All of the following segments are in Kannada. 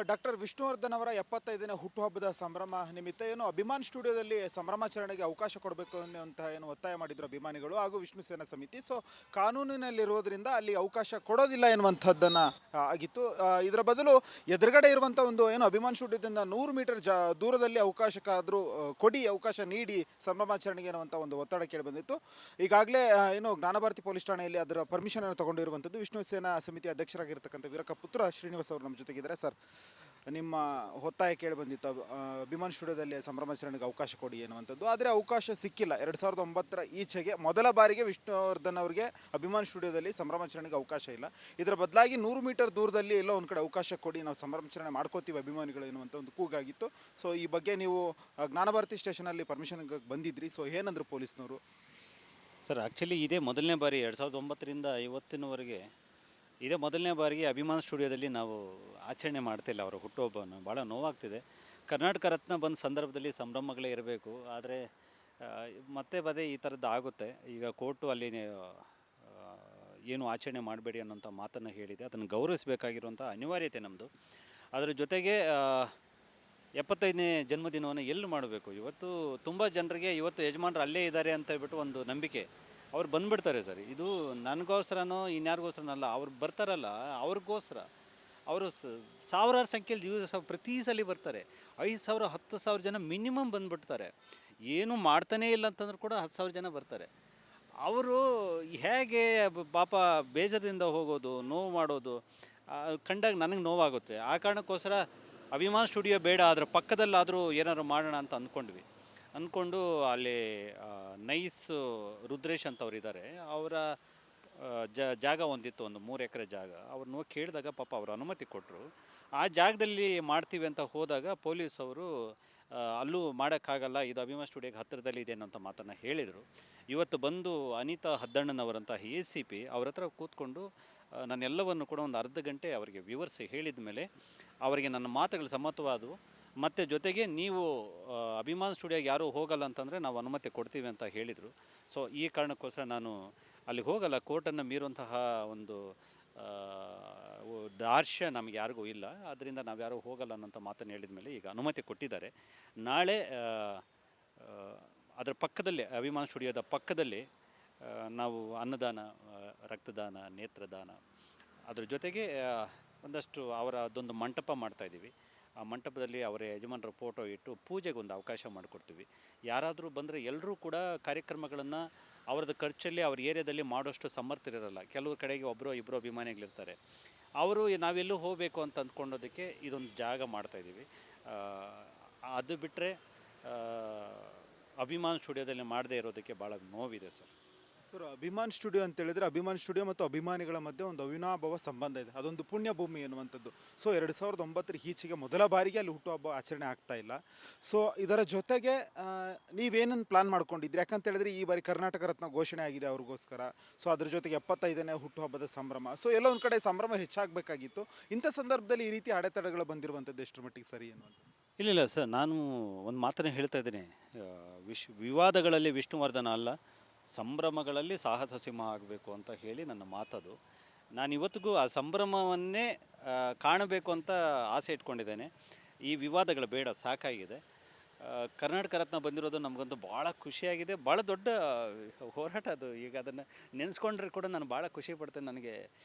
ಡಾಕ್ಟರ್ ವಿಷ್ಣುವರ್ಧನ್ ಅವರ 75ನೇ ಹುಟ್ಟುಹಬ್ಬದ ಸಂಭ್ರಮ ನಿಮಿತ್ತ ಅಭಿಮಾನ್ ಸ್ಟುಡಿಯೋದಲ್ಲಿ ಸಂಭ್ರಮಾಚರಣೆಗೆ ಅವಕಾಶ ಕೊಡಬೇಕು ಅನ್ನುವಂಥ ಒತ್ತಾಯ ಮಾಡಿದ್ರು ಅಭಿಮಾನಿಗಳು ಹಾಗೂ ವಿಷ್ಣು ಸೇನಾ ಸಮಿತಿ. ಸೊ ಕಾನೂನಿನಲ್ಲಿರೋದ್ರಿಂದ ಅಲ್ಲಿ ಅವಕಾಶ ಕೊಡೋದಿಲ್ಲ ಎನ್ನುವಂಥದ್ದನ್ನು ಆಗಿತ್ತು. ಇದರ ಬದಲು ಎದುರುಗಡೆ ಇರುವಂಥ ಅಭಿಮಾನ್ ಸ್ಟುಡಿಯೋದಿಂದ 100 ಮೀಟರ್ ದೂರದಲ್ಲಿ ಅವಕಾಶಕ್ಕಾದರೂ ಕೊಡಿ, ಅವಕಾಶ ನೀಡಿ ಸಂಭ್ರಮಾಚರಣೆಗೆ ಅನ್ನುವಂಥ ಒತ್ತಡ ಕೇಳಿ ಬಂದಿತ್ತು. ಈಗಾಗಲೇ ಜ್ಞಾನಭಾರತಿ ಪೊಲೀಸ್ ಠಾಣೆಯಲ್ಲಿ ಅದರ ಪರ್ಮಿಷನ್ ಅನ್ನು ತಗೊಂಡಿರುವಂಥದ್ದು ವಿಷ್ಣು ಸೇನಾ ಸಮಿತಿ ಅಧ್ಯಕ್ಷರಾಗಿರ್ತಕ್ಕಂಥ ವೀರಕ್ಕ ಪುತ್ರ ಶ್ರೀನಿವಾಸ್ ಅವರು ನಮ್ಮ ಜೊತೆಗಿದ್ದಾರೆ. ಸರ್, ನಿಮ್ಮ ಒತ್ತಾಯ ಕೇಳಿ ಬಂದಿತ್ತು ಅಭಿಮಾನ್ ಸ್ಟುಡಿಯೋದಲ್ಲಿ ಸಂಭ್ರಮಾಚರಣೆಗೆ ಅವಕಾಶ ಕೊಡಿ ಎನ್ನುವಂಥದ್ದು. ಆದರೆ ಅವಕಾಶ ಸಿಕ್ಕಿಲ್ಲ. 2009ರ ಈಚೆಗೆ ಮೊದಲ ಬಾರಿಗೆ ವಿಷ್ಣುವರ್ಧನ್ ಅವರಿಗೆ ಅಭಿಮಾನ್ ಸ್ಟುಡಿಯೋದಲ್ಲಿ ಸಂಭ್ರಮಾಚರಣೆಗೆ ಅವಕಾಶ ಇಲ್ಲ. ಇದರ ಬದಲಾಗಿ 100 ಮೀಟರ್ ದೂರದಲ್ಲಿ ಎಲ್ಲೋ ಒಂದು ಕಡೆ ಅವಕಾಶ ಕೊಡಿ, ನಾವು ಸಂಭ್ರಮಾಚರಣೆ ಮಾಡ್ಕೋತೀವಿ ಅಭಿಮಾನಿಗಳು ಎನ್ನುವಂಥ ಒಂದು ಕೂಗಾಗಿತ್ತು. ಸೊ ಈ ಬಗ್ಗೆ ನೀವು ಜ್ಞಾನಭಾರತಿ ಸ್ಟೇಷನಲ್ಲಿ ಪರ್ಮಿಷನ್ಗೆ ಬಂದಿದ್ರಿ. ಸೊ ಏನಂದ್ರು ಪೊಲೀಸ್ನವರು? ಸರ್, ಆ್ಯಕ್ಚುಲಿ ಇದೇ ಮೊದಲನೇ ಬಾರಿ 2009ರಿಂದ ಇವತ್ತಿನವರೆಗೆ ಇದೇ ಮೊದಲನೇ ಬಾರಿಗೆ ಅಭಿಮಾನ್ ಸ್ಟುಡಿಯೋದಲ್ಲಿ ನಾವು ಆಚರಣೆ ಮಾಡ್ತಿಲ್ಲ ಅವರ ಹುಟ್ಟುಹಬ್ಬವನ್ನು. ಭಾಳ ನೋವಾಗ್ತಿದೆ. ಕರ್ನಾಟಕ ರತ್ನ ಬಂದ ಸಂದರ್ಭದಲ್ಲಿ ಸಂಭ್ರಮಗಳೇ ಇರಬೇಕು, ಆದರೆ ಮತ್ತೆ ಪದೇ ಈ ಥರದ್ದು ಆಗುತ್ತೆ. ಈಗ ಕೋರ್ಟು ಅಲ್ಲಿ ಏನು ಆಚರಣೆ ಮಾಡಬೇಡಿ ಅನ್ನೋಂಥ ಮಾತನ್ನು ಹೇಳಿದೆ. ಅದನ್ನು ಗೌರವಿಸಬೇಕಾಗಿರುವಂಥ ಅನಿವಾರ್ಯತೆ ನಮ್ಮದು. ಅದರ ಜೊತೆಗೆ 75ನೇ ಜನ್ಮದಿನವನ್ನು ಎಲ್ಲಿ ಮಾಡಬೇಕು? ಇವತ್ತು ತುಂಬ ಜನರಿಗೆ ಇವತ್ತು ಯಜಮಾನರು ಅಲ್ಲೇ ಇದ್ದಾರೆ ಅಂತ ಹೇಳ್ಬಿಟ್ಟು ಒಂದು ನಂಬಿಕೆ, ಅವ್ರು ಬಂದುಬಿಡ್ತಾರೆ ಸರ್. ಇದು ನನಗೋಸ್ಕರನೋ ಇನ್ಯಾರಿಗೋಸ್ಕರನಲ್ಲ, ಅವ್ರು ಬರ್ತಾರಲ್ಲ ಅವ್ರಿಗೋಸ್ಕರ. ಅವರು ಸಾವಿರಾರು ಸಂಖ್ಯೆಯಲ್ಲಿ ದಿವಸ ಪ್ರತಿ ಸಲ ಬರ್ತಾರೆ. 5,000 10,000 ಜನ ಮಿನಿಮಮ್ ಬಂದುಬಿಡ್ತಾರೆ. ಏನೂ ಮಾಡ್ತಾನೇ ಇಲ್ಲ ಅಂತಂದ್ರೂ ಕೂಡ 10,000 ಜನ ಬರ್ತಾರೆ. ಅವರು ಹೇಗೆ ಪಾಪ ಬೇಜಾರದಿಂದ ಹೋಗೋದು, ನೋವು ಮಾಡೋದು ಕಂಡಾಗ ನನಗೆ ನೋವಾಗುತ್ತೆ. ಆ ಕಾರಣಕ್ಕೋಸ್ಕರ ಅಭಿಮಾನ್ ಸ್ಟುಡಿಯೋ ಬೇಡ, ಅದರ ಪಕ್ಕದಲ್ಲಾದರೂ ಏನಾದ್ರು ಮಾಡೋಣ ಅಂತ ಅಂದ್ಕೊಂಡು ಅಲ್ಲಿ ನೈಸ್ ರುದ್ರೇಶ್ ಅಂತವ್ರು ಇದ್ದಾರೆ. ಅವರ ಜಾಗ ಒಂದಿತ್ತು, ಒಂದು 3 ಎಕರೆ ಜಾಗ. ಅವ್ರನ್ನ ಹೋಗಿ ಕೇಳಿದಾಗ ಪಾಪ ಅವರು ಅನುಮತಿ ಕೊಟ್ಟರು. ಆ ಜಾಗದಲ್ಲಿ ಮಾಡ್ತೀವಿ ಅಂತ ಹೋದಾಗ ಪೊಲೀಸವರು ಅಲ್ಲೂ ಮಾಡೋಕ್ಕಾಗಲ್ಲ, ಇದು ಅಭಿಮಾನ್ ಸ್ಟುಡಿಯೋಗೆ ಹತ್ತಿರದಲ್ಲಿ ಇದೆ ಅನ್ನೋಂಥ ಮಾತನ್ನು ಹೇಳಿದರು. ಇವತ್ತು ಬಂದು ಅನಿತಾ ಹದ್ದಣ್ಣನವರಂಥ ACP ಅವ್ರ ಹತ್ರ ಕೂತ್ಕೊಂಡು ನಾನೆಲ್ಲವನ್ನು ಕೂಡ ಒಂದು ಅರ್ಧ ಗಂಟೆ ಅವರಿಗೆ ವಿವರಿಸಿ ಹೇಳಿದ ಮೇಲೆ ಅವರಿಗೆ ನನ್ನ ಮಾತುಗಳು ಸಮ್ಮತವಾದವು. ಮತ್ತು ಜೊತೆಗೆ ನೀವು ಅಭಿಮಾನ್ ಸ್ಟುಡಿಯೋಗೆ ಯಾರೂ ಹೋಗಲ್ಲ ಅಂತಂದರೆ ನಾವು ಅನುಮತಿ ಕೊಡ್ತೀವಿ ಅಂತ ಹೇಳಿದರು. ಸೊ ಈ ಕಾರಣಕ್ಕೋಸ್ಕರ ನಾನು ಅಲ್ಲಿಗೆ ಹೋಗಲ್ಲ. ಕೋರ್ಟನ್ನು ಮೀರುವಂತಹ ಒಂದು ದಾರ್ಶ್ಯ ನಮಗೆ ಯಾರಿಗೂ ಇಲ್ಲ, ಆದ್ದರಿಂದ ನಾವು ಯಾರೂ ಹೋಗಲ್ಲ ಅನ್ನೋಂಥ ಮಾತನ್ನು ಹೇಳಿದ ಮೇಲೆ ಈಗ ಅನುಮತಿ ಕೊಟ್ಟಿದ್ದಾರೆ. ನಾಳೆ ಅದರ ಪಕ್ಕದಲ್ಲೇ ಅಭಿಮಾನ್ ಸ್ಟುಡಿಯೋದ ಪಕ್ಕದಲ್ಲಿ ನಾವು ಅನ್ನದಾನ, ರಕ್ತದಾನ, ನೇತ್ರದಾನ, ಅದ್ರ ಜೊತೆಗೆ ಒಂದಷ್ಟು ಅದೊಂದು ಮಂಟಪ ಮಾಡ್ತಾಯಿದ್ದೀವಿ. ಆ ಮಂಟಪದಲ್ಲಿ ಅವರ ಯಜಮಾನರ ಫೋಟೋ ಇಟ್ಟು ಪೂಜೆಗೆ ಒಂದು ಅವಕಾಶ ಮಾಡಿಕೊಡ್ತೀವಿ. ಯಾರಾದರೂ ಬಂದರೆ ಎಲ್ಲರೂ ಕೂಡ ಕಾರ್ಯಕ್ರಮಗಳನ್ನು ಅವ್ರದ್ದು ಖರ್ಚಲ್ಲಿ ಅವ್ರ ಏರಿಯಾದಲ್ಲಿ ಮಾಡೋಷ್ಟು ಸಮರ್ಥರಿರಲ್ಲ. ಕೆಲವು ಕಡೆಗೆ ಒಬ್ಬರು ಇಬ್ಬರು ಅಭಿಮಾನಿಗಳಿರ್ತಾರೆ. ಅವರು ನಾವೆಲ್ಲೂ ಹೋಗಬೇಕು ಅಂತ ಅಂದ್ಕೊಂಡೋದಕ್ಕೆ ಇದೊಂದು ಜಾಗ ಮಾಡ್ತಾಯಿದ್ದೀವಿ. ಅದು ಬಿಟ್ಟರೆ ಅಭಿಮಾನ್ ಸ್ಟುಡಿಯೋದಲ್ಲಿ ಮಾಡದೇ ಇರೋದಕ್ಕೆ ಭಾಳ ನೋವಿದೆ ಸರ್. ಸರ್, ಅಭಿಮಾನ್ ಸ್ಟುಡಿಯೋ ಅಂತ ಹೇಳಿದರೆ ಅಭಿಮಾನ್ ಸ್ಟುಡಿಯೋ ಮತ್ತು ಅಭಿಮಾನಿಗಳ ಮಧ್ಯೆ ಒಂದು ಅವಿನಾಭಾವ ಸಂಬಂಧ ಇದೆ. ಅದೊಂದು ಪುಣ್ಯ ಭೂಮಿ ಎನ್ನುವಂಥದ್ದು. ಸೊ 2009ರ ಈಚೆಗೆ ಮೊದಲ ಬಾರಿಗೆ ಅಲ್ಲಿ ಹುಟ್ಟುಹಬ್ಬ ಆಚರಣೆ ಆಗ್ತಾ ಇಲ್ಲ. ಸೊ ಇದರ ಜೊತೆಗೆ ನೀವೇನನ್ನು ಪ್ಲಾನ್ ಮಾಡ್ಕೊಂಡಿದ್ರಿ? ಯಾಕಂತ ಹೇಳಿದ್ರೆ ಈ ಬಾರಿ ಕರ್ನಾಟಕ ರತ್ನ ಘೋಷಣೆ ಆಗಿದೆ ಅವ್ರಿಗೋಸ್ಕರ. ಸೊ ಅದ್ರ ಜೊತೆಗೆ 75ನೇ ಹುಟ್ಟುಹಬ್ಬದ ಸಂಭ್ರಮ. ಸೊ ಎಲ್ಲ ಒಂದು ಕಡೆ ಸಂಭ್ರಮ ಹೆಚ್ಚಾಗಬೇಕಾಗಿತ್ತು. ಇಂಥ ಸಂದರ್ಭದಲ್ಲಿ ಈ ರೀತಿ ಅಡೆತಡೆಗಳು ಬಂದಿರುವಂಥದ್ದು ಎಷ್ಟರ ಮಟ್ಟಿಗೆ ಸರಿ ಅನ್ನುವಂಥ? ಇಲ್ಲ ಸರ್, ನಾನು ಒಂದು ಮಾತನ್ನು ಹೇಳ್ತಾ ಇದ್ದೀನಿ. ವಿವಾದಗಳಲ್ಲಿ ವಿಷ್ಣುವರ್ಧನ ಅಲ್ಲ, ಸಂಭ್ರಮಗಳಲ್ಲಿ ಸಾಹಸ ಸಿಂಹ ಆಗಬೇಕು ಅಂತ ಹೇಳಿ ನನ್ನ ಮಾತದು. ನಾನು ಇವತ್ತಿಗೂ ಆ ಸಂಭ್ರಮವನ್ನೇ ಕಾಣಬೇಕು ಅಂತ ಆಸೆ ಇಟ್ಕೊಂಡಿದ್ದೇನೆ. ಈ ವಿವಾದಗಳು ಬೇಡ, ಸಾಕಾಗಿದೆ. ಕರ್ನಾಟಕ ರತ್ನ ಬಂದಿರೋದು ನಮಗಂತೂ ಭಾಳ ಖುಷಿಯಾಗಿದೆ. ಭಾಳ ದೊಡ್ಡ ಹೋರಾಟ ಅದು. ಈಗ ಅದನ್ನು ನೆನೆಸ್ಕೊಂಡ್ರೆ ಕೂಡ ನಾನು ಭಾಳ ಖುಷಿ ಪಡ್ತೇನೆ. ನನಗೆ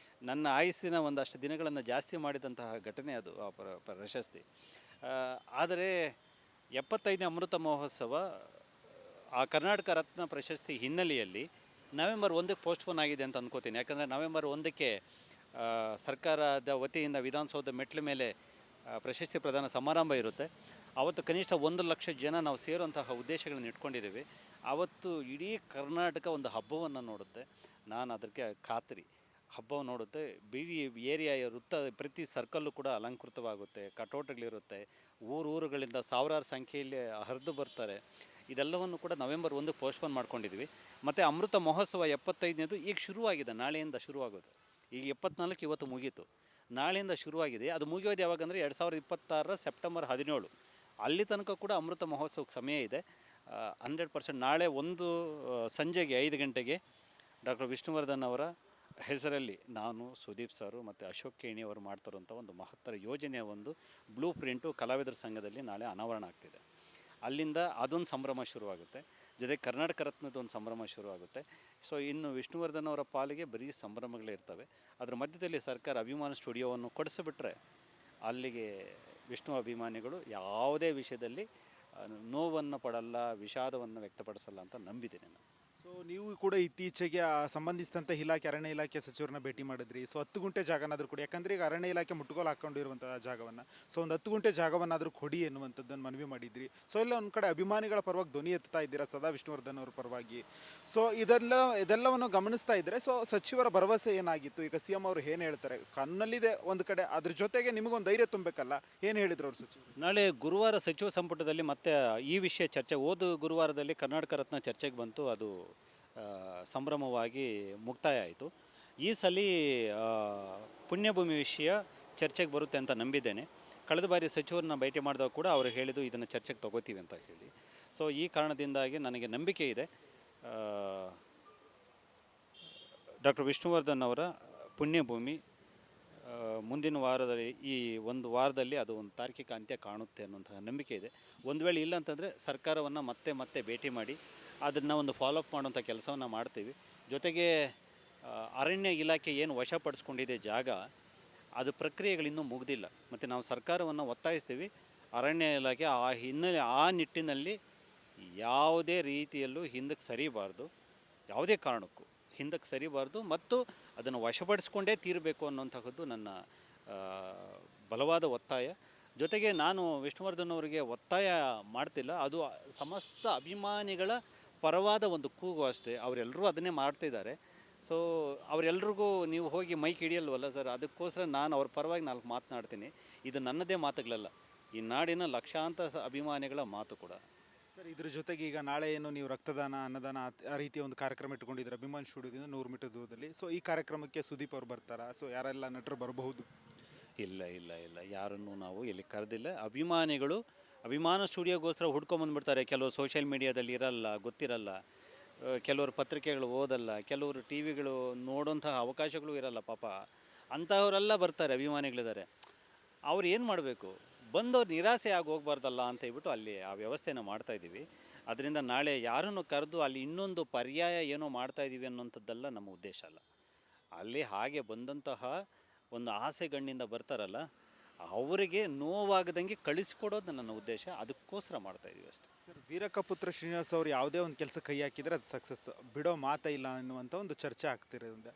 ನನ್ನ ಆಯುಸ್ಸಿನ ಒಂದಷ್ಟು ದಿನಗಳನ್ನು ಜಾಸ್ತಿ ಮಾಡಿದಂತಹ ಘಟನೆ ಅದು, ಆ ಪ್ರಶಸ್ತಿ. ಆದರೆ 75ನೇ ಅಮೃತ ಮಹೋತ್ಸವ ಆ ಕರ್ನಾಟಕ ರತ್ನ ಪ್ರಶಸ್ತಿ ಹಿನ್ನೆಲೆಯಲ್ಲಿ ನವೆಂಬರ್ 1ಕ್ಕೆ ಪೋಸ್ಟ್ಪೋನ್ ಆಗಿದೆ ಅಂತ ಅಂದ್ಕೋತೀನಿ. ಯಾಕಂದರೆ ನವೆಂಬರ್ 1ಕ್ಕೆ ಸರ್ಕಾರದ ವತಿಯಿಂದ ವಿಧಾನಸೌಧ ಮೆಟ್ಲ ಮೇಲೆ ಪ್ರಶಸ್ತಿ ಪ್ರದಾನ ಸಮಾರಂಭ ಇರುತ್ತೆ. ಆವತ್ತು ಕನಿಷ್ಠ 1 ಲಕ್ಷ ಜನ ನಾವು ಸೇರುವಂತಹ ಉದ್ದೇಶಗಳನ್ನು ಇಟ್ಕೊಂಡಿದ್ದೀವಿ. ಆವತ್ತು ಇಡೀ ಕರ್ನಾಟಕ ಒಂದು ಹಬ್ಬವನ್ನು ನೋಡುತ್ತೆ. ನಾನು ಅದಕ್ಕೆ ಖಾತ್ರಿ, ಹಬ್ಬ ನೋಡುತ್ತೆ. ಬಿಡಿ ಏರಿಯಾ ವೃತ್ತ ಪ್ರತಿ ಸರ್ಕಲ್ಲು ಕೂಡ ಅಲಂಕೃತವಾಗುತ್ತೆ, ಕಟೌಟ್ಗಳಿರುತ್ತೆ. ಊರುಗಳಿಂದ ಸಾವಿರಾರು ಸಂಖ್ಯೆಯಲ್ಲಿ ಹರಿದು ಬರ್ತಾರೆ. ಇದೆಲ್ಲವನ್ನು ಕೂಡ ನವೆಂಬರ್ 1ಕ್ಕೆ ಪೋಸ್ಟ್ಪೋನ್ ಮಾಡ್ಕೊಂಡಿದ್ವಿ. ಮತ್ತು ಅಮೃತ ಮಹೋತ್ಸವ 75ನೇದು ಈಗ ಶುರುವಾಗಿದೆ, ನಾಳೆಯಿಂದ ಶುರುವಾಗೋದು. ಈಗ 74 ಇವತ್ತು ಮುಗೀತು, ನಾಳೆಯಿಂದ ಶುರುವಾಗಿದೆ. ಅದು ಮುಗಿಯೋದು ಯಾವಾಗಂದರೆ 2026 ಸೆಪ್ಟೆಂಬರ್ 17. ಅಲ್ಲಿ ತನಕ ಕೂಡ ಅಮೃತ ಮಹೋತ್ಸವಕ್ಕೆ ಸಮಯ ಇದೆ. 100% ನಾಳೆ ಸಂಜೆಗೆ 5 ಗಂಟೆಗೆ ಡಾಕ್ಟರ್ ವಿಷ್ಣುವರ್ಧನ್ ಅವರ ಹೆಸರಲ್ಲಿ ನಾನು ಸುದೀಪ್ ಸರು ಮತ್ತು ಅಶೋಕ್ ಕೇಣಿ ಅವರು ಮಾಡ್ತಿರುವಂಥ ಒಂದು ಮಹತ್ತರ ಯೋಜನೆಯ ಒಂದು ಬ್ಲೂ ಪ್ರಿಂಟು ಕಲಾವಿದರ ಸಂಘದಲ್ಲಿ ನಾಳೆ ಅನಾವರಣ ಆಗ್ತಿದೆ. ಅಲ್ಲಿಂದ ಅದೊಂದು ಸಂಭ್ರಮ ಶುರುವಾಗುತ್ತೆ. ಜೊತೆಗೆ ಕರ್ನಾಟಕ ರತ್ನದ ಒಂದು ಸಂಭ್ರಮ ಶುರುವಾಗುತ್ತೆ. ಸೊ ಇನ್ನು ವಿಷ್ಣುವರ್ಧನ್ ಅವರ ಪಾಲಿಗೆ ಬರೀ ಸಂಭ್ರಮಗಳೇ ಇರ್ತವೆ. ಅದರ ಮಧ್ಯದಲ್ಲಿ ಸರ್ಕಾರ ಅಭಿಮಾನ ಸ್ಟುಡಿಯೋವನ್ನು ಕೊಡಿಸಿಬಿಟ್ರೆ ಅಲ್ಲಿಗೆ ವಿಷ್ಣು ಅಭಿಮಾನಿಗಳು ಯಾವುದೇ ವಿಷಯದಲ್ಲಿ ನೋವನ್ನು ಪಡಲ್ಲ, ವಿಷಾದವನ್ನು ವ್ಯಕ್ತಪಡಿಸಲ್ಲ ಅಂತ ನಂಬಿದ್ದೀನಿ ನಾನು. ಸೊ ನೀವು ಕೂಡ ಇತ್ತೀಚೆಗೆ ಸಂಬಂಧಿಸಿದಂಥ ಇಲಾಖೆ ಅರಣ್ಯ ಇಲಾಖೆ ಸಚಿವರನ್ನ ಭೇಟಿ ಮಾಡಿದ್ರಿ. ಸೊ 10 ಗುಂಟೆ ಜಾಗನಾದರೂ ಕೊಡಿ, ಯಾಕಂದರೆ ಈಗ ಅರಣ್ಯ ಇಲಾಖೆ ಮುಟ್ಟುಗೋಲು ಹಾಕ್ಕೊಂಡಿರುವಂಥ ಜಾಗವನ್ನು, ಸೊ ಒಂದು 10 ಗುಂಟೆ ಜಾಗವನ್ನಾದರೂ ಕೊಡಿ ಎನ್ನುವಂಥದ್ದನ್ನು ಮನವಿ ಮಾಡಿದ್ರಿ. ಸೊ ಎಲ್ಲ ಒಂದು ಕಡೆ ಅಭಿಮಾನಿಗಳ ಪರವಾಗಿ ಧ್ವನಿ ಎತ್ತಾ ಇದ್ದೀರಾ ಸದಾ ವಿಷ್ಣುವರ್ಧನ್ ಅವ್ರ ಪರವಾಗಿ. ಸೊ ಇದೆಲ್ಲವನ್ನು ಗಮನಿಸ್ತಾ ಇದ್ದರೆ ಸೊ ಸಚಿವರ ಭರವಸೆ ಏನಾಗಿತ್ತು? ಈಗ ಸಿ ಎಂ ಅವರು ಏನು ಹೇಳ್ತಾರೆ? ಕಣ್ಣಲ್ಲಿದೆ ಒಂದು ಕಡೆ, ಅದ್ರ ಜೊತೆಗೆ ನಿಮಗೊಂದು ಧೈರ್ಯ ತುಂಬಬೇಕಲ್ಲ, ಏನು ಹೇಳಿದ್ರು ಅವರು ಸಚಿವರು? ನಾಳೆ ಗುರುವಾರ ಸಚಿವ ಸಂಪುಟದಲ್ಲಿ ಮತ್ತೆ ಈ ವಿಷಯ ಚರ್ಚೆ, ಗುರುವಾರದಲ್ಲಿ ಕರ್ನಾಟಕ ರತ್ನ ಚರ್ಚೆಗೆ ಬಂತು. ಅದು ಸಂಭ್ರಮವಾಗಿ ಮುಕ್ತಾಯ ಆಯಿತು. ಈ ಸಲ ಪುಣ್ಯಭೂಮಿ ವಿಷಯ ಚರ್ಚೆಗೆ ಬರುತ್ತೆ ಅಂತ ನಂಬಿದ್ದೇನೆ. ಕಳೆದ ಬಾರಿ ಸಚಿವರನ್ನ ಭೇಟಿ ಮಾಡಿದಾಗ ಕೂಡ ಅವರು ಹೇಳಿದ್ದು ಇದನ್ನು ಚರ್ಚೆಗೆ ತಗೋತೀವಿ ಅಂತ ಹೇಳಿ. ಸೊ ಈ ಕಾರಣದಿಂದಾಗಿ ನನಗೆ ನಂಬಿಕೆ ಇದೆ ಡಾಕ್ಟರ್ ವಿಷ್ಣುವರ್ಧನ್ ಅವರ ಪುಣ್ಯಭೂಮಿ ಮುಂದಿನ ವಾರದಲ್ಲಿ, ಈ ಒಂದು ವಾರದಲ್ಲಿ ಅದು ಒಂದು ತಾರ್ಕಿಕ ಅಂತ್ಯ ಕಾಣುತ್ತೆ ಅನ್ನುವಂತಹ ನಂಬಿಕೆ ಇದೆ. ಒಂದು ವೇಳೆ ಇಲ್ಲ ಅಂತಂದರೆ ಸರ್ಕಾರವನ್ನು ಮತ್ತೆ ಭೇಟಿ ಮಾಡಿ ಅದನ್ನು ಒಂದು ಫಾಲೋಅಪ್ ಮಾಡುವಂಥ ಕೆಲಸವನ್ನು ಮಾಡ್ತೀವಿ. ಜೊತೆಗೆ ಅರಣ್ಯ ಇಲಾಖೆ ಏನು ವಶಪಡಿಸ್ಕೊಂಡಿದೆ ಜಾಗ, ಅದು ಪ್ರಕ್ರಿಯೆಗಳಿನ್ನೂ ಮುಗಿದಿಲ್ಲ. ಮತ್ತು ನಾವು ಸರ್ಕಾರವನ್ನು ಒತ್ತಾಯಿಸ್ತೀವಿ, ಅರಣ್ಯ ಇಲಾಖೆ ಆ ನಿಟ್ಟಿನಲ್ಲಿ ಯಾವುದೇ ರೀತಿಯಲ್ಲೂ ಹಿಂದಕ್ಕೆ ಸರಿಬಾರ್ದು, ಯಾವುದೇ ಕಾರಣಕ್ಕೂ ಹಿಂದಕ್ಕೆ ಸರಿಬಾರ್ದು, ಮತ್ತು ಅದನ್ನು ವಶಪಡಿಸ್ಕೊಂಡೇ ತೀರಬೇಕು ಅನ್ನುವಂಥದ್ದು ನನ್ನ ಬಲವಾದ ಒತ್ತಾಯ. ಜೊತೆಗೆ ನಾನು ವಿಷ್ಣುವರ್ಧನ್ ಅವರಿಗೆ ಒತ್ತಾಯ ಮಾಡ್ತಿಲ್ಲ, ಅದು ಸಮಸ್ತ ಅಭಿಮಾನಿಗಳ ಪರವಾದ ಒಂದು ಕೂಗು ಅಷ್ಟೇ. ಅವರೆಲ್ಲರೂ ಅದನ್ನೇ ಮಾಡ್ತಿದ್ದಾರೆ. ಸೊ ಅವರೆಲ್ರಿಗೂ ನೀವು ಹೋಗಿ ಮೈಕ್ ಹಿಡಿಯಲ್ವಲ್ಲ ಸರ್, ಅದಕ್ಕೋಸ್ಕರ ನಾನು ಅವ್ರ ಪರವಾಗಿ 4 ಮಾತನಾಡ್ತೀನಿ. ಇದು ನನ್ನದೇ ಮಾತುಗಳಲ್ಲ, ಈ ನಾಡಿನ ಲಕ್ಷಾಂತರ ಅಭಿಮಾನಿಗಳ ಮಾತು ಕೂಡ. ಸರ್, ಇದ್ರ ಜೊತೆಗೆ ಈಗ ನಾಳೆ ಏನು ನೀವು ರಕ್ತದಾನ, ಅನ್ನದಾನ ಆ ರೀತಿಯ ಒಂದು ಕಾರ್ಯಕ್ರಮ ಇಟ್ಕೊಂಡಿದ್ದೀರಾ ಅಭಿಮಾನ್ ಸ್ಟುಡಿಯೋದಿಂದ 100 ಮೀಟರ್ ದೂರದಲ್ಲಿ. ಸೊ ಈ ಕಾರ್ಯಕ್ರಮಕ್ಕೆ ಸುದೀಪ್ ಅವರು ಬರ್ತಾರಾ? ಸೊ ಯಾರೆಲ್ಲ ನಟರು ಬರಬಹುದು? ಇಲ್ಲ, ಯಾರನ್ನು ನಾವು ಇಲ್ಲಿ ಕರೆದಿಲ್ಲ. ಅಭಿಮಾನ ಸ್ಟುಡಿಯೋಗೋಸ್ಕರ ಹುಡ್ಕೊಂಬಂದ್ಬಿಡ್ತಾರೆ. ಕೆಲವರು ಸೋಷಿಯಲ್ ಮೀಡಿಯಾದಲ್ಲಿ ಇರಲ್ಲ, ಗೊತ್ತಿರಲ್ಲ. ಕೆಲವರು ಪತ್ರಿಕೆಗಳು ಓದಲ್ಲ, ಕೆಲವರು ಟಿ ವಿಗಳು ನೋಡೋಂತಹ ಅವಕಾಶಗಳು ಇರಲ್ಲ. ಪಾಪ ಅಂಥವರೆಲ್ಲ ಬರ್ತಾರೆ, ಅಭಿಮಾನಿಗಳಿದ್ದಾರೆ. ಅವ್ರು ಏನು ಮಾಡಬೇಕು? ಬಂದವ್ರು ನಿರಾಸೆ ಆಗಿ ಹೋಗ್ಬಾರ್ದಲ್ಲ ಅಂತ ಹೇಳ್ಬಿಟ್ಟು ಅಲ್ಲಿ ಆ ವ್ಯವಸ್ಥೆನ ಮಾಡ್ತಾಯಿದ್ದೀವಿ. ಅದರಿಂದ ನಾಳೆ ಯಾರನ್ನು ಕರೆದು ಅಲ್ಲಿ ಇನ್ನೊಂದು ಪರ್ಯಾಯ ಏನೋ ಮಾಡ್ತಾಯಿದ್ದೀವಿ ಅನ್ನೋಂಥದ್ದೆಲ್ಲ ನಮ್ಮ ಉದ್ದೇಶ ಅಲ್ಲ. ಅಲ್ಲಿ ಹಾಗೆ ಬಂದಂತಹ ಒಂದು ಆಸೆಗಣ್ಣಿಂದ ಬರ್ತಾರಲ್ಲ, ಅವರಿಗೆ ನೋವಾಗದಂಗೆ ಕಳಿಸಿಕೊಡೋದು ನನ್ನ ಉದ್ದೇಶ. ಅದಕ್ಕೋಸ್ಕರ ಮಾಡ್ತಾಯಿದ್ದೀವಿ ಅಷ್ಟೇ. ಸರ್, ವೀರಕಪುತ್ರ ಶ್ರೀನಿವಾಸ್ ಅವರು ಯಾವುದೇ ಒಂದು ಕೆಲಸ ಕೈ ಹಾಕಿದರೆ ಅದು ಸಕ್ಸಸ್, ಬಿಡೋ ಮಾತೇ ಇಲ್ಲ ಅನ್ನುವಂಥ ಒಂದು ಚರ್ಚೆ ಆಗ್ತಿರೋದ್ರಿಂದ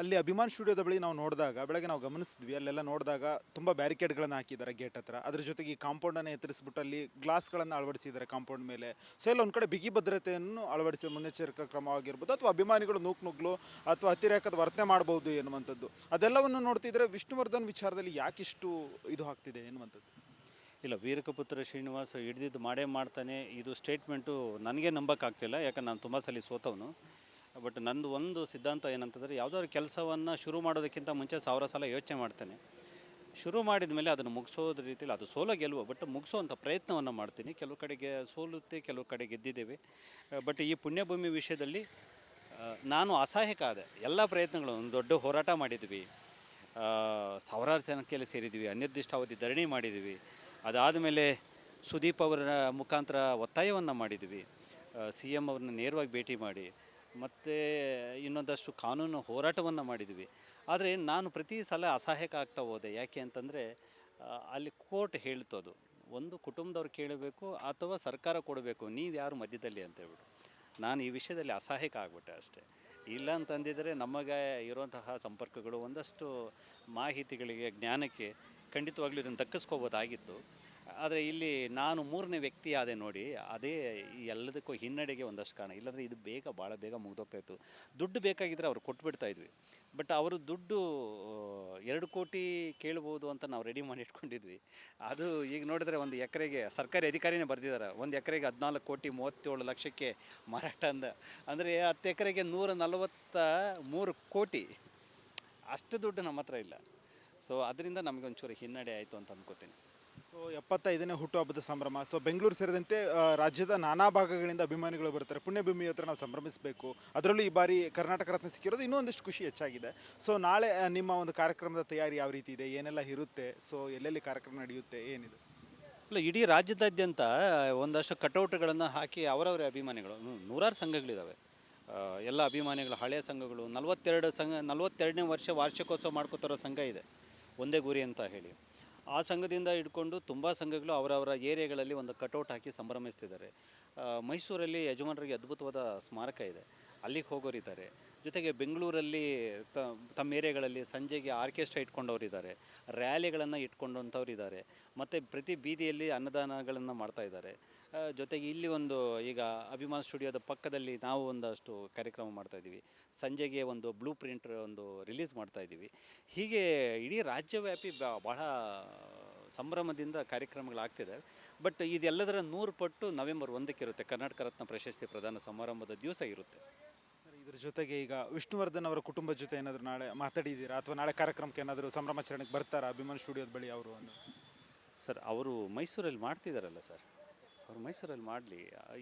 ಅಲ್ಲಿ ಅಭಿಮಾನ್ ಸ್ಟುಡಿಯೋದ ಬಳಿ ನಾವು ನೋಡಿದಾಗ, ಬೆಳಗ್ಗೆ ನಾವು ಗಮನಿಸಿದ್ವಿ, ಅಲ್ಲೆಲ್ಲ ನೋಡಿದಾಗ ತುಂಬ ಬ್ಯಾರಿಕೇಡ್ಗಳನ್ನು ಹಾಕಿದ್ದಾರೆ ಗೇಟ್ ಹತ್ರ. ಅದ್ರ ಜೊತೆಗೆ ಈ ಕಾಂಪೌಂಡನ್ನು ಎತ್ತರಿಸ್ಬಿಟ್ಟು ಅಲ್ಲಿ ಗ್ಲಾಸ್ಗಳನ್ನು ಅಳವಡಿಸಿದ್ದಾರೆ ಕಾಂಪೌಂಡ್ ಮೇಲೆ. ಸೊ ಎಲ್ಲ ಒಂದು ಕಡೆ ಬಿಗಿ ಭದ್ರತೆಯನ್ನು ಅಳವಡಿಸಿ ಮುನ್ನೆಚ್ಚರಿಕಾ ಕ್ರಮವಾಗಿರ್ಬೋದು, ಅಥವಾ ಅಭಿಮಾನಿಗಳು ನುಗ್ಲು ಅಥವಾ ಅತಿರೇಕದ ವರ್ತನೆ ಮಾಡ್ಬೋದು ಎನ್ನುವಂಥದ್ದು, ಅದೆಲ್ಲವನ್ನು ನೋಡ್ತಿದ್ರೆ ವಿಷ್ಣುವರ್ಧನ್ ವಿಚಾರದಲ್ಲಿ ಯಾಕಿಷ್ಟು ಇದು ಆಗ್ತಿದೆ ಎನ್ನುವಂಥದ್ದು. ಇಲ್ಲ, ವೀರಕಪುತ್ರ ಶ್ರೀನಿವಾಸ್ ಹಿಡಿದಿದ್ದು ಮಾಡೇ ಮಾಡ್ತಾನೆ, ಇದು ಸ್ಟೇಟ್ಮೆಂಟು ನನಗೆ ನಂಬೋಕ್ಕಾಗ್ತಿಲ್ಲ. ಯಾಕಂದ್ರೆ ನಾನು ತುಂಬ ಸಲ ಸೋತವನು. ಬಟ್ ನಂದು ಒಂದು ಸಿದ್ಧಾಂತ ಏನಂತಂದರೆ, ಯಾವುದಾದ್ರು ಕೆಲಸವನ್ನು ಶುರು ಮಾಡೋದಕ್ಕಿಂತ ಮುಂಚೆ 1000 ಸಲ ಯೋಚನೆ ಮಾಡ್ತೇನೆ. ಶುರು ಮಾಡಿದ ಮೇಲೆ ಅದನ್ನು ಮುಗಿಸೋದ ರೀತಿಯಲ್ಲಿ, ಅದು ಸೋಲೋ ಗೆಲುವು, ಬಟ್ ಮುಗಿಸೋವಂಥ ಪ್ರಯತ್ನವನ್ನು ಮಾಡ್ತೀನಿ. ಕೆಲವು ಕಡೆಗೆ ಸೋಲುತ್ತೆ, ಕೆಲವು ಕಡೆ ಗೆದ್ದಿದ್ದೇವೆ. ಬಟ್ ಈ ಪುಣ್ಯಭೂಮಿ ವಿಷಯದಲ್ಲಿ ನಾನು ಅಸಹಾಯಕ ಆದೆ. ಎಲ್ಲ ಪ್ರಯತ್ನಗಳು, ಒಂದು ದೊಡ್ಡ ಹೋರಾಟ ಮಾಡಿದ್ವಿ, ಸಾವಿರಾರು ಜನಕ್ಕೆಲ್ಲ ಸೇರಿದ್ವಿ, ಅನಿರ್ದಿಷ್ಟಾವಧಿ ಧರಣಿ ಮಾಡಿದ್ವಿ. ಅದಾದಮೇಲೆ ಸುದೀಪ್ ಅವರ ಮುಖಾಂತರ ಒತ್ತಾಯವನ್ನು ಮಾಡಿದ್ವಿ, ಸಿ ಎಮ್ ಅವ್ರನ್ನ ನೇರವಾಗಿ ಭೇಟಿ ಮಾಡಿ, ಮತ್ತು ಇನ್ನೊಂದಷ್ಟು ಕಾನೂನು ಹೋರಾಟವನ್ನು ಮಾಡಿದ್ವಿ. ಆದರೆ ನಾನು ಪ್ರತಿ ಸಲ ಅಸಹಾಯಕ ಆಗ್ತಾ ಹೋದೆ. ಯಾಕೆ ಅಂತಂದರೆ ಅಲ್ಲಿ ಕೋರ್ಟ್ ಹೇಳ್ತದು, ಒಂದು ಕುಟುಂಬದವ್ರು ಕೇಳಬೇಕು ಅಥವಾ ಸರ್ಕಾರ ಕೊಡಬೇಕು, ನೀವು ಯಾರು ಮಧ್ಯದಲ್ಲಿ ಅಂತ ಹೇಳ್ಬಿಟ್ಟು. ನಾನು ಈ ವಿಷಯದಲ್ಲಿ ಅಸಹಾಯಕ ಆಗಿಬಿಟ್ಟೆ ಅಷ್ಟೇ. ಇಲ್ಲ ಅಂತಂದಿದರೆ ನಮಗೆ ಇರುವಂತಹ ಸಂಪರ್ಕಗಳು, ಒಂದಷ್ಟು ಮಾಹಿತಿಗಳಿಗೆ, ಜ್ಞಾನಕ್ಕೆ ಖಂಡಿತವಾಗ್ಲೂ ಇದನ್ನು ದಕ್ಕಿಸ್ಕೋಬೋದಾಗಿತ್ತು. ಆದರೆ ಇಲ್ಲಿ ನಾನು 3ನೇ ವ್ಯಕ್ತಿ ಆದೆ ನೋಡಿ, ಅದೇ ಈ ಎಲ್ಲದಕ್ಕೂ ಹಿನ್ನಡೆಗೆ ಒಂದಷ್ಟು ಕಾರಣ. ಇಲ್ಲಾಂದರೆ ಇದು ಭಾಳ ಬೇಗ ಮುಗಿದೋಗ್ತಾಯಿತ್ತು. ದುಡ್ಡು ಬೇಕಾಗಿದ್ದರೆ ಅವ್ರು ಕೊಟ್ಬಿಡ್ತಾಯಿದ್ವಿ. ಬಟ್ ಅವರು ದುಡ್ಡು 2 ಕೋಟಿ ಕೇಳ್ಬೋದು ಅಂತ ನಾವು ರೆಡಿ ಮಾಡಿ ಇಟ್ಕೊಂಡಿದ್ವಿ. ಅದು ಈಗ ನೋಡಿದ್ರೆ 1 ಎಕರೆಗೆ ಸರ್ಕಾರಿ ಅಧಿಕಾರಿನೇ ಬರೆದಿದ್ದಾರೆ, 1 ಎಕರೆಗೆ 14,37 ಲಕ್ಷಕ್ಕೆ ಮಾರಾಟ ಅಂದರೆ 10 ಎಕರೆಗೆ 143 ಕೋಟಿ. ಅಷ್ಟು ದುಡ್ಡು ನಮ್ಮ ಹತ್ರ ಇಲ್ಲ. ಸೊ ಅದರಿಂದ ನಮಗೆ ಒಂಚೂರು ಹಿನ್ನಡೆ ಆಯಿತು ಅಂತ ಅಂದ್ಕೋತೀನಿ. ಸೊ 75ನೇ ಹುಟ್ಟುಹಬ್ಬದ ಸಂಭ್ರಮ. ಸೊ ಬೆಂಗಳೂರು ಸೇರಿದಂತೆ ರಾಜ್ಯದ ನಾನಾ ಭಾಗಗಳಿಂದ ಅಭಿಮಾನಿಗಳು ಬರ್ತಾರೆ. ಪುಣ್ಯಭೂಮಿ ಹತ್ರ ನಾವು ಸಂಭ್ರಮಿಸಬೇಕು. ಅದರಲ್ಲೂ ಈ ಬಾರಿ ಕರ್ನಾಟಕ ರತ್ನ ಸಿಕ್ಕಿರೋದು ಇನ್ನೂ ಒಂದಿಷ್ಟು ಖುಷಿ ಹೆಚ್ಚಾಗಿದೆ. ಸೊ ನಾಳೆ ನಿಮ್ಮ ಒಂದು ಕಾರ್ಯಕ್ರಮದ ತಯಾರಿ ಯಾವ ರೀತಿ ಇದೆ, ಏನೆಲ್ಲ ಇರುತ್ತೆ, ಸೊ ಎಲ್ಲೆಲ್ಲಿ ಕಾರ್ಯಕ್ರಮ ನಡೆಯುತ್ತೆ, ಏನಿದೆ? ಇಲ್ಲ, ಇಡೀ ರಾಜ್ಯದಾದ್ಯಂತ ಒಂದಷ್ಟು ಕಟೌಟ್ಗಳನ್ನು ಹಾಕಿ ಅವರವರೇ ಅಭಿಮಾನಿಗಳು ನೂರಾರು ಸಂಘಗಳಿದ್ದಾವೆ. ಎಲ್ಲ ಅಭಿಮಾನಿಗಳು ಹಳೆಯ ಸಂಘಗಳು 42ನೇ ವರ್ಷ ವಾರ್ಷಿಕೋತ್ಸವ ಮಾಡ್ಕೋತಾರೋ ಸಂಘ ಇದೆ, ಒಂದೇ ಗುರಿ ಅಂತ ಹೇಳಿ. ಆ ಸಂಘದಿಂದ ಹಿಡ್ಕೊಂಡು ತುಂಬ ಸಂಘಗಳು ಅವರವರ ಏರಿಯಾಗಳಲ್ಲಿ ಒಂದು ಕಟೌಟ್ ಹಾಕಿ ಸಂಭ್ರಮಿಸ್ತಿದ್ದಾರೆ. ಮೈಸೂರಲ್ಲಿ ಯಜಮಾನರಿಗೆ ಅದ್ಭುತವಾದ ಸ್ಮಾರಕ ಇದೆ, ಅಲ್ಲಿಗೆ ಹೋಗೋರಿದ್ದಾರೆ. ಜೊತೆಗೆ ಬೆಂಗಳೂರಲ್ಲಿ ತಮ್ಮ ಏರಿಯಾಗಳಲ್ಲಿ ಸಂಜೆಗೆ ಆರ್ಕೆಸ್ಟ್ರಾ ಇಟ್ಕೊಂಡವರಿದ್ದಾರೆ, ರ್ಯಾಲಿಗಳನ್ನು ಇಟ್ಕೊಂಡಂಥವ್ರು ಇದ್ದಾರೆ. ಮತ್ತು ಪ್ರತಿ ಬೀದಿಯಲ್ಲಿ ಅನ್ನದಾನಗಳನ್ನು ಮಾಡ್ತಾ ಇದ್ದಾರೆ. ಜೊತೆಗೆ ಇಲ್ಲಿ ಒಂದು ಈಗ ಅಭಿಮಾನ್ ಸ್ಟುಡಿಯೋದ ಪಕ್ಕದಲ್ಲಿ ನಾವು ಒಂದಷ್ಟು ಕಾರ್ಯಕ್ರಮ ಮಾಡ್ತಾಯಿದ್ದೀವಿ. ಸಂಜೆಗೆ ಒಂದು ಬ್ಲೂ ಪ್ರಿಂಟ್ ಒಂದು ರಿಲೀಸ್ ಮಾಡ್ತಾಯಿದ್ದೀವಿ. ಹೀಗೆ ಇಡೀ ರಾಜ್ಯವ್ಯಾಪಿ ಬಹಳ ಸಂಭ್ರಮದಿಂದ ಕಾರ್ಯಕ್ರಮಗಳಾಗ್ತಿದೆ. ಬಟ್ ಇದೆಲ್ಲದರ 100 ಪಟ್ಟು ನವೆಂಬರ್ 1ಕ್ಕೆ ಇರುತ್ತೆ. ಕರ್ನಾಟಕ ರತ್ನ ಪ್ರಶಸ್ತಿ ಪ್ರದಾನ ಸಮಾರಂಭದ ದಿವಸ ಇರುತ್ತೆ. ಸರ್, ಇದ್ರ ಜೊತೆಗೆ ಈಗ ವಿಷ್ಣುವರ್ಧನ್ ಅವರ ಕುಟುಂಬದ ಜೊತೆ ಏನಾದರೂ ನಾಳೆ ಮಾತಾಡಿದ್ದೀರಾ, ಅಥವಾ ನಾಳೆ ಕಾರ್ಯಕ್ರಮಕ್ಕೆ ಏನಾದರೂ ಸಂಭ್ರಮಾಚರಣೆಗೆ ಬರ್ತಾರಾ ಅಭಿಮಾನ್ ಸ್ಟುಡಿಯೋದ ಬಳಿ ಅವರು ಅನ್ನೋ? ಸರ್, ಅವರು ಮೈಸೂರಲ್ಲಿ ಮಾಡ್ತಿದ್ದಾರಲ್ಲ ಸರ್, ಅವರು ಮೈಸೂರಲ್ಲಿ ಮಾಡಲಿ.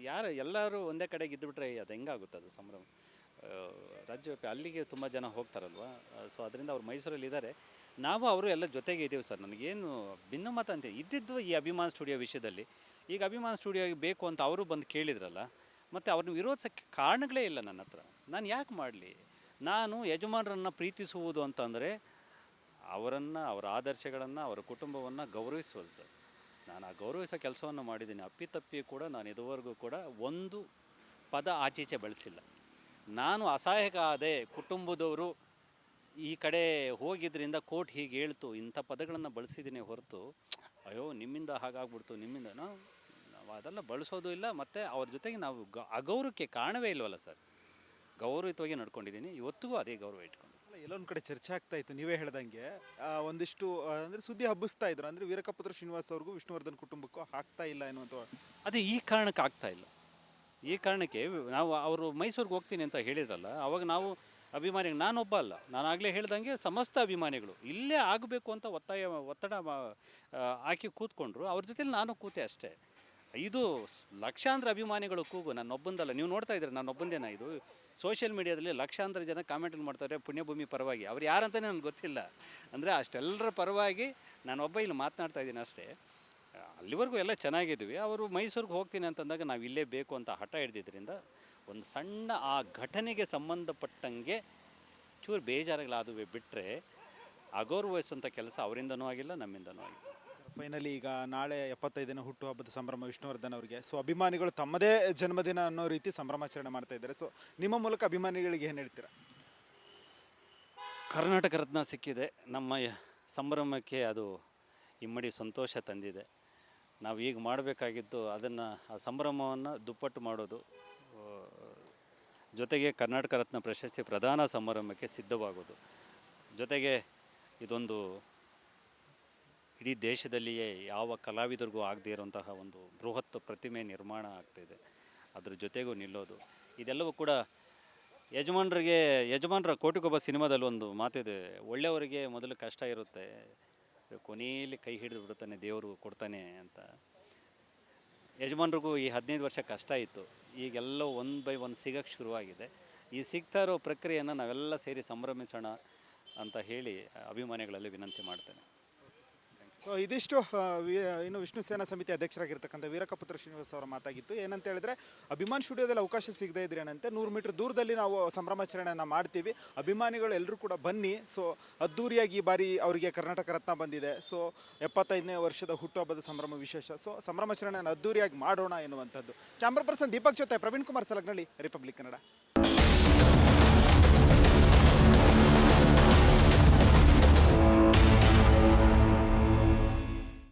ಎಲ್ಲರೂ ಒಂದೇ ಕಡೆಗೆ ಇದ್ದುಬಿಟ್ರೆ ಅದು ಹೆಂಗಾಗುತ್ತೆ ಅದು ಸಂಭ್ರಮ? ರಾಜ್ಯವ್ಯಾಪಿ ಅಲ್ಲಿಗೆ ತುಂಬ ಜನ ಹೋಗ್ತಾರಲ್ವ. ಸೊ ಅದರಿಂದ ಅವ್ರು ಮೈಸೂರಲ್ಲಿ ಇದ್ದಾರೆ, ನಾವು ಅವರು ಎಲ್ಲ ಜೊತೆಗೆ ಇದ್ದೀವಿ ಸರ್. ನನಗೇನು ಭಿನ್ನಮತ ಅಂತ ಇದ್ದಿದ್ದು ಈ ಅಭಿಮಾನ್ ಸ್ಟುಡಿಯೋ ವಿಷಯದಲ್ಲಿ. ಈಗ ಅಭಿಮಾನ್ ಸ್ಟುಡಿಯೋಗೆ ಬೇಕು ಅಂತ ಅವರು ಬಂದು ಕೇಳಿದ್ರಲ್ಲ, ಮತ್ತು ಅವ್ರನ್ನ ವಿರೋಧಿಸೋಕ್ಕೆ ಕಾರಣಗಳೇ ಇಲ್ಲ ನನ್ನ ಹತ್ರ. ನಾನು ಯಾಕೆ ಮಾಡಲಿ? ನಾನು ಯಜಮಾನರನ್ನು ಪ್ರೀತಿಸುವುದು ಅಂತಂದರೆ ಅವರನ್ನು, ಅವರ ಆದರ್ಶಗಳನ್ನು, ಅವರ ಕುಟುಂಬವನ್ನು ಗೌರವಿಸುವುದು ಸರ್. ನಾನು ಆ ಗೌರವಿಸೋ ಕೆಲಸವನ್ನು ಮಾಡಿದ್ದೀನಿ. ಅಪ್ಪಿತಪ್ಪಿ ಕೂಡ ನಾನು ಇದುವರೆಗೂ ಕೂಡ ಒಂದು ಪದ ಆಚೀಚೆ ಬಳಸಿಲ್ಲ. ನಾನು ಅಸಹಾಯಕ ಆದೆ, ಕುಟುಂಬದವರು ಈ ಕಡೆ ಹೋಗಿದ್ದರಿಂದ ಕೋರ್ಟ್ ಹೀಗೆ ಹೇಳ್ತು, ಇಂಥ ಪದಗಳನ್ನು ಬಳಸಿದ್ದೀನಿ ಹೊರತು ಅಯ್ಯೋ ನಿಮ್ಮಿಂದ ಹಾಗಾಗ್ಬಿಡ್ತು, ನಾವು ಅದೆಲ್ಲ ಬಳಸೋದು ಇಲ್ಲ. ಮತ್ತು ಅವ್ರ ಜೊತೆಗೆ ನಾವು ಅಗೌರವಕ್ಕೆ ಕಾರಣವೇ ಇಲ್ವಲ್ಲ ಸರ್. ಗೌರವಿತವಾಗಿ ನಡ್ಕೊಂಡಿದ್ದೀನಿ, ಇವತ್ತಿಗೂ ಅದೇ ಗೌರವ ಇಟ್ಕೊಂಡು. ಅಲ್ಲ, ಎಲ್ಲೊಂದು ಕಡೆ ಚರ್ಚೆ ಆಗ್ತಾ ಇತ್ತು, ನೀವೇ ಹೇಳ್ದಂಗೆ ಒಂದಿಷ್ಟು ಅಂದರೆ ಸುದ್ದಿ ಹಬ್ಬಿಸ್ತಾ ಇದ್ರು. ಅಂದರೆ ವೀರಕಪುತ್ರ ಶ್ರೀನಿವಾಸ್ ಅವ್ರಿಗೂ ವಿಷ್ಣುವರ್ಧನ್ ಕುಟುಂಬಕ್ಕೂ ಆಗ್ತಾ ಇಲ್ಲ ಎನ್ನುವಂಥ. ಅದೇ ಈ ಕಾರಣಕ್ಕೆ ಆಗ್ತಾ ಇಲ್ಲ. ಈ ಕಾರಣಕ್ಕೆ ನಾವು ಅವರು ಮೈಸೂರಿಗೆ ಹೋಗ್ತೀನಿ ಅಂತ ಹೇಳಿದ್ರಲ್ಲ, ಅವಾಗ ನಾವು ಅಭಿಮಾನಿಗಳು, ನಾನೊಬ್ಬ ಅಲ್ಲ, ನಾನು ಆಗಲೇ ಹೇಳ್ದಂಗೆ ಸಮಸ್ತ ಅಭಿಮಾನಿಗಳು ಇಲ್ಲೇ ಆಗಬೇಕು ಅಂತ ಒತ್ತಡ ಹಾಕಿ ಕೂತ್ಕೊಂಡ್ರು. ಅವ್ರ ಜೊತೆಲಿ ನಾನು ಕೂತೆ ಅಷ್ಟೇ. ಇದು ಲಕ್ಷಾಂತರ ಅಭಿಮಾನಿಗಳು ಕೂಗು, ನಾನೊಬ್ಬಂದಲ್ಲ. ನೀವು ನೋಡ್ತಾ ಇದ್ದೀರಿ, ನಾನೊಬ್ಬಂದೇನ? ಇದು ಸೋಷಿಯಲ್ ಮೀಡಿಯಾದಲ್ಲಿ ಲಕ್ಷಾಂತರ ಜನ ಕಾಮೆಂಟ್ ಮಾಡ್ತಾರೆ ಪುಣ್ಯಭೂಮಿ ಪರವಾಗಿ. ಅವ್ರು ಯಾರಂತಲೇ ನನಗೆ ಗೊತ್ತಿಲ್ಲ. ಅಂದರೆ ಅಷ್ಟೆಲ್ಲರ ಪರವಾಗಿ ನಾನೊಬ್ಬ ಇಲ್ಲಿ ಮಾತನಾಡ್ತಾ ಇದ್ದೀನಿ ಅಷ್ಟೇ. ಅಲ್ಲಿವರೆಗೂ ಎಲ್ಲ ಚೆನ್ನಾಗಿದ್ವಿ. ಅವರು ಮೈಸೂರಿಗೆ ಹೋಗ್ತೀನಿ ಅಂತಂದಾಗ ನಾವು ಇಲ್ಲೇ ಬೇಕು ಅಂತ ಹಠ ಹಿಡ್ದಿದ್ದರಿಂದ ಒಂದು ಸಣ್ಣ ಆ ಘಟನೆಗೆ ಸಂಬಂಧಪಟ್ಟಂಗೆ ಚೂರು ಬೇಜಾರುಗಳಾದುವೆ ಬಿಟ್ಟರೆ ಅಗೌರವಿಸುವಂಥ ಕೆಲಸ ಅವರಿಂದನೂ ಆಗಿಲ್ಲ, ನಮ್ಮಿಂದನೂ ಆಗಿಲ್ಲ. ಫೈನಲಿ ಈಗ ನಾಳೆ 75ನೇ ಹುಟ್ಟುಹಬ್ಬದ ಸಂಭ್ರಮ ವಿಷ್ಣುವರ್ಧನ್ ಅವರಿಗೆ. ಸೊ ಅಭಿಮಾನಿಗಳು ತಮ್ಮದೇ ಜನ್ಮದಿನ ಅನ್ನೋ ರೀತಿ ಸಂಭ್ರಮಾಚರಣೆ ಮಾಡ್ತಾ ಇದ್ದಾರೆ. ಸೊ ನಿಮ್ಮ ಮೂಲಕ ಅಭಿಮಾನಿಗಳಿಗೆ ಏನು ಹೇಳ್ತೀರಾ? ಕರ್ನಾಟಕ ರತ್ನ ಸಿಕ್ಕಿದೆ, ನಮ್ಮ ಸಂಭ್ರಮಕ್ಕೆ ಅದು ಇಮ್ಮಡಿ ಸಂತೋಷ ತಂದಿದೆ. ನಾವು ಈಗ ಮಾಡಬೇಕಾಗಿದ್ದು ಅದನ್ನು, ಆ ಸಂಭ್ರಮವನ್ನು ದುಪ್ಪಟ್ಟು ಮಾಡೋದು, ಜೊತೆಗೆ ಕರ್ನಾಟಕ ರತ್ನ ಪ್ರಶಸ್ತಿ ಪ್ರದಾನ ಸಮಾರಂಭಕ್ಕೆ ಸಿದ್ಧವಾಗೋದು. ಜೊತೆಗೆ ಇದೊಂದು ಇಡೀ ದೇಶದಲ್ಲಿಯೇ ಯಾವ ಕಲಾವಿದರಿಗೂ ಆಗದೇ ಇರುವಂತಹ ಒಂದು ಬೃಹತ್ ಪ್ರತಿಮೆ ನಿರ್ಮಾಣ ಆಗ್ತಾಯಿದೆ. ಅದ್ರ ಜೊತೆಗೂ ನಿಲ್ಲೋದು, ಇದೆಲ್ಲವೂ ಕೂಡ ಯಜಮಾನರ ಕೋಟಿಗೊಬ್ಬ ಸಿನಿಮಾದಲ್ಲಿ ಒಂದು ಮಾತಿದೆ, ಒಳ್ಳೆಯವರಿಗೆ ಮೊದಲು ಕಷ್ಟ ಇರುತ್ತೆ, ಕೊನೆಯಲ್ಲಿ ಕೈ ಹಿಡಿದು ಬಿಡ್ತಾನೆ ದೇವರು ಕೊಡ್ತಾನೆ ಅಂತ. ಯಜಮಾನ್ರಿಗೂ ಈ 15 ವರ್ಷ ಕಷ್ಟ ಇತ್ತು, ಈಗೆಲ್ಲ 1 by 1 ಸಿಗೋಕ್ಕೆ ಶುರುವಾಗಿದೆ. ಈ ಸಿಗ್ತಾ ಇರೋ ಪ್ರಕ್ರಿಯೆಯನ್ನು ನಾವೆಲ್ಲ ಸೇರಿ ಸಂಭ್ರಮಿಸೋಣ ಅಂತ ಹೇಳಿ ಅಭಿಮಾನಿಗಳಲ್ಲಿ ವಿನಂತಿ ಮಾಡ್ತೇನೆ. ಸೊ ಇದಿಷ್ಟು ಇನ್ನು ವಿಷ್ಣು ಸೇನಾ ಸಮಿತಿ ಅಧ್ಯಕ್ಷರಾಗಿರ್ತಕ್ಕಂಥ ವೀರಕಪುತ್ರ ಶ್ರೀನಿವಾಸ್ ಅವರ ಮಾತಾಗಿತ್ತು. ಏನಂತ ಹೇಳಿದ್ರೆ, ಅಭಿಮಾನ್ ಸ್ಟುಡಿಯೋದಲ್ಲಿ ಅವಕಾಶ ಸಿಗದೇ ಇದ್ರೆ ಏನಂತೆ 100 ಮೀಟರ್ ದೂರದಲ್ಲಿ ನಾವು ಸಂಭ್ರಮಾಚರಣೆಯನ್ನು ಮಾಡ್ತೀವಿ, ಅಭಿಮಾನಿಗಳು ಎಲ್ಲರೂ ಕೂಡ ಬನ್ನಿ. ಸೊ ಅದ್ದೂರಿಯಾಗಿ ಈ ಬಾರಿ ಅವರಿಗೆ ಕರ್ನಾಟಕ ರತ್ನ ಬಂದಿದೆ. ಸೊ 75ನೇ ವರ್ಷದ ಹುಟ್ಟುಹಬ್ಬದ ಸಂಭ್ರಮ ವಿಶೇಷ. ಸೊ ಸಂಭ್ರಮಾಚರಣೆಯನ್ನು ಅದ್ದೂರಿಯಾಗಿ ಮಾಡೋಣ ಎನ್ನುವಂಥದ್ದು. ಕ್ಯಾಮ್ರಾ ಪರ್ಸನ್ ದೀಪಕ್ ಜೊತೆ ಪ್ರವೀಣ್ ಕುಮಾರ್ ಸಲಗ್ನಳ್ಳಿ, ರಿಪಬ್ಲಿಕ್ ಕನ್ನಡ.